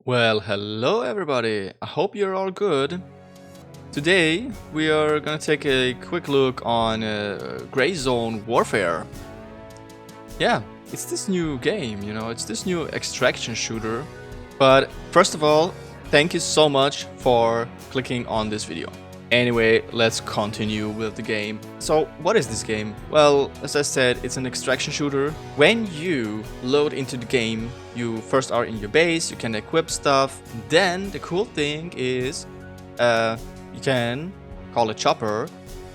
Well, hello everybody. I hope you're all good. Today we are gonna take a quick look on Zone Warefare. Yeah, it's this new game, it's this new extraction shooter. But first of all, thank you so much for clicking on this video. Anyway, let's continue with the game. So, what is this game? Well, as I said, it's an extraction shooter. When you load into the game, you first are in your base, you can equip stuff. Then, the cool thing is, you can call a chopper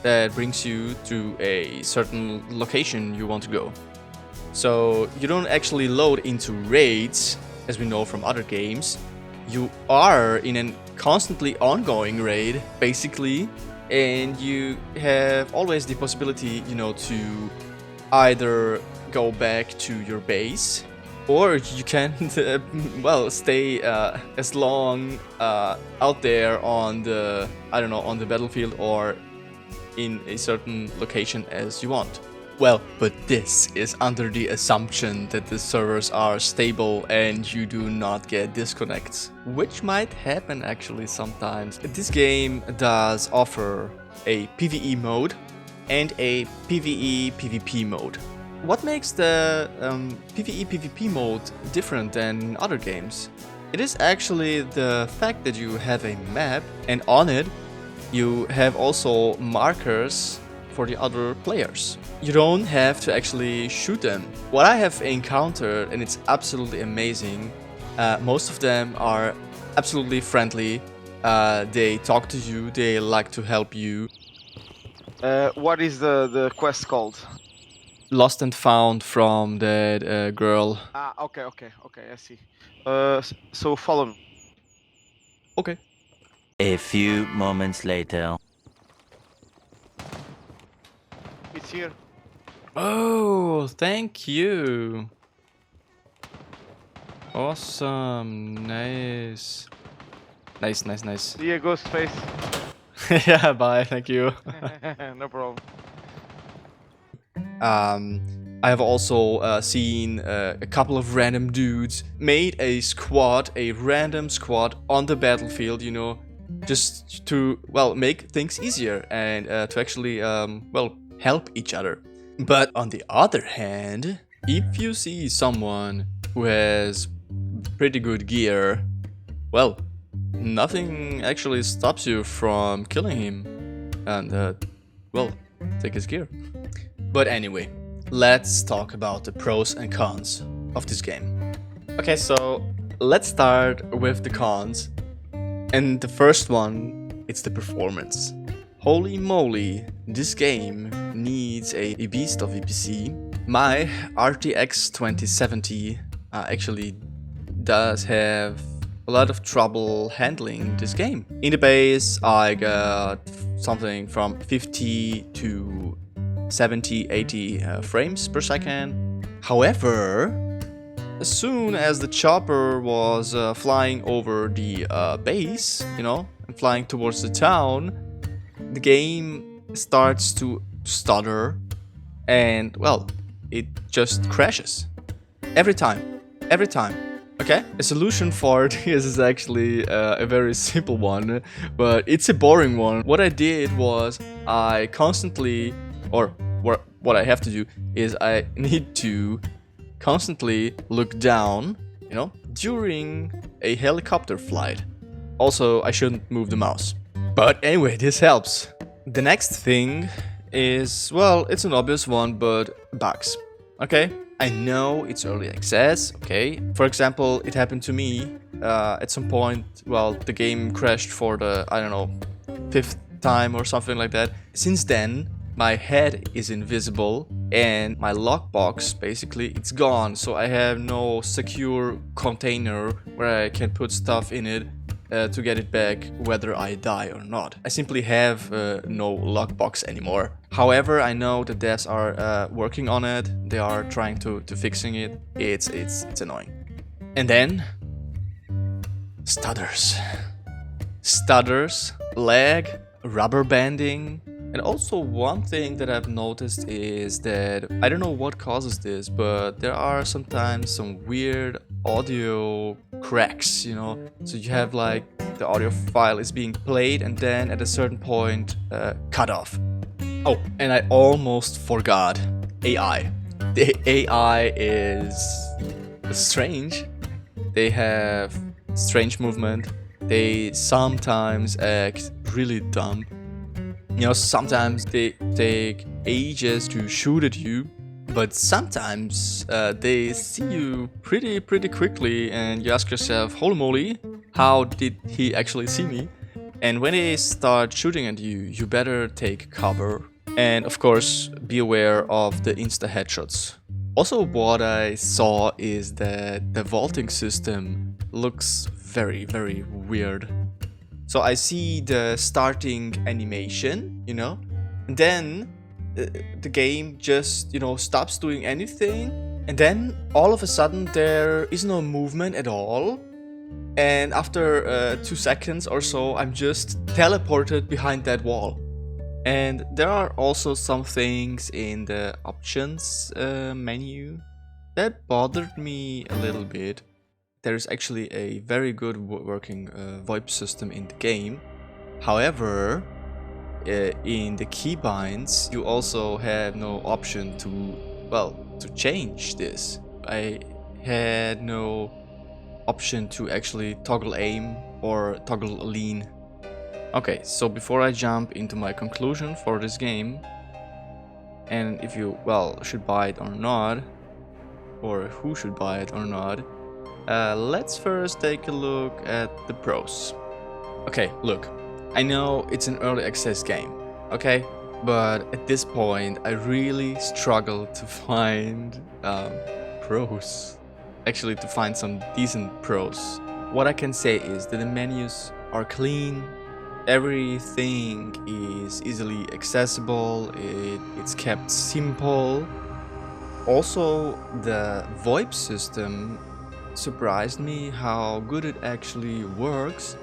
that brings you to a certain location you want to go. So, you don't actually load into raids, as we know from other games. You are in a constantly ongoing raid, basically, and you have always the possibility, to either go back to your base, or you can, stay as long out there on the, on the battlefield or in a certain location as you want. Well, but this is under the assumption that the servers are stable and you do not get disconnects, which might happen actually sometimes. This game does offer a PvE mode and a PvE PvP mode. What makes the PvE PvP mode different than other games? It is actually the fact that you have a map, and on it you have also markers for the other players. You don't have to actually shoot them. What I have encountered, and it's absolutely amazing, most of them are absolutely friendly. They talk to you, they like to help you. What is the quest called? Lost and found from that girl. Okay, I see. So follow me. Okay. A few moments later. It's here. Oh, thank you. Awesome. Nice. Nice. See ya, ghost face. Yeah, bye. Thank you. No problem. I have also seen a couple of random dudes made a random squad on the battlefield, just to, make things easier and to actually, help each other. But on the other hand, if you see someone who has pretty good gear, well, nothing actually stops you from killing him and, take his gear. But anyway, let's talk about the pros and cons of this game. Okay, so let's start with the cons. And the first one, it's the performance. Holy moly, this game needs a beast of a PC. My RTX 2070 actually does have a lot of trouble handling this game. In the base, I got something from 50 to 70, 80 frames per second. However, as soon as the chopper was flying over the base, and flying towards the town, the game starts to stutter and, it just crashes. Every time. Okay? A solution for this is actually a very simple one, but it's a boring one. What I did was I constantly, what I have to do is I need to constantly look down, during a helicopter flight. Also, I shouldn't move the mouse. But anyway, this helps. The next thing is, it's an obvious one, but bugs. Okay? I know it's early access, okay? For example, it happened to me at some point, the game crashed for the, 5th time or something like that. Since then, my head is invisible and my lockbox, basically, it's gone. So I have no secure container where I can put stuff in it to get it back whether I die or not. I simply have no lockbox anymore. However, I know the devs are working on it. They are trying to fixing it. It's annoying. And then stutters, lag, rubber banding. And also one thing that I've noticed is that I don't know what causes this, but there are sometimes some weird audio cracks, you know. So you have like the audio file is being played and then at a certain point cut off. Oh, and I almost forgot AI. The AI is strange. They have strange movement. They sometimes act really dumb. You know, sometimes they take ages to shoot at you, but sometimes they see you pretty quickly and you ask yourself, holy moly, how did he actually see me? And when they start shooting at you, you better take cover. And of course, be aware of the insta headshots. Also, what I saw is that the vaulting system looks very weird. So I see the starting animation, you know, and then the game just, you know, stops doing anything. And then all of a sudden there is no movement at all. And after 2 seconds or so, I'm just teleported behind that wall. And there are also some things in the options menu that bothered me a little bit. There's actually a very good working VoIP system in the game. However, in the keybinds, you also have no option to, well, to change this. I had no option to actually toggle aim or toggle lean. Okay, so before I jump into my conclusion for this game, and if you, well, should buy it or not, or who should buy it or not, let's first take a look at the pros. Okay, look, I know it's an early access game, okay? But at this point, I really struggle to find pros. Actually, to find some decent pros. What I can say is that the menus are clean, everything is easily accessible, it's kept simple. Also, the VoIP system surprised me how good it actually works.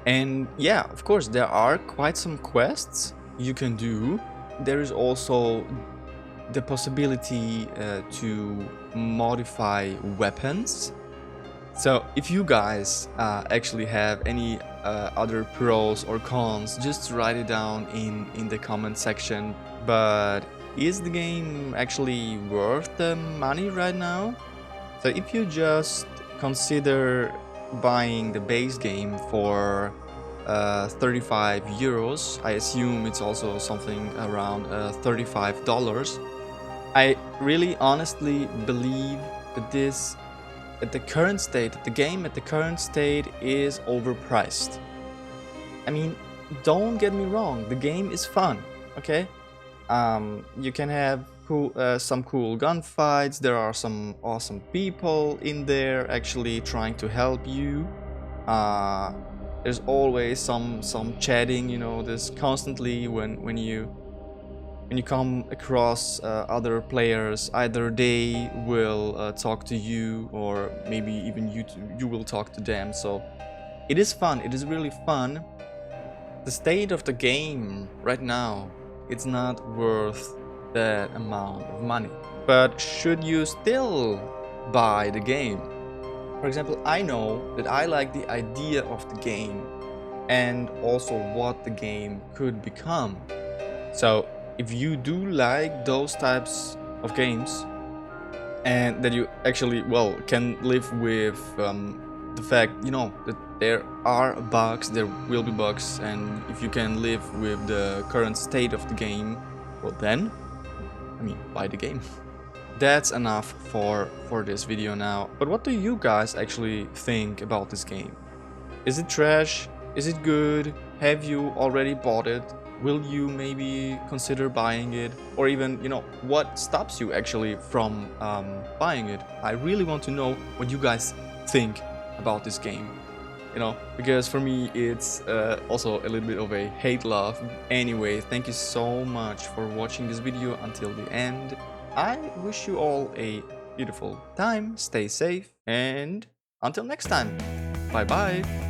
And yeah, of course, there are quite some quests you can do. There is also the possibility to modify weapons. So if you guys actually have any other pros or cons, just write it down in the comment section. But is the game actually worth the money right now? So if you just consider buying the base game for 35 euros, I assume it's also something around $35. I really honestly believe that this, at the current state, the game at the current state is overpriced. I mean, don't get me wrong, the game is fun, okay? You can have some cool gunfights, there are some awesome people in there actually trying to help you. There's always some chatting, you know, there's constantly when you come across other players, either they will talk to you or maybe even you will talk to them. So it is fun, it is really fun. The state of the game right now, it's not worth that amount of money. But should you still buy the game? For example, I know that I like the idea of the game and also what the game could become. So if you do like those types of games and that you actually, well, can live with the fact, you know, that there are bugs, there will be bugs, and if you can live with the current state of the game, well then, I mean, buy the game. That's enough for this video now. But what do you guys actually think about this game? Is it trash? Is it good? Have you already bought it? Will you maybe consider buying it? Or even, you know, what stops you actually from buying it? I really want to know what you guys think about this game. You know, because for me it's also a little bit of a hate-love. Anyway, thank you so much for watching this video until the end. I wish you all a beautiful time, stay safe, and until next time, bye bye!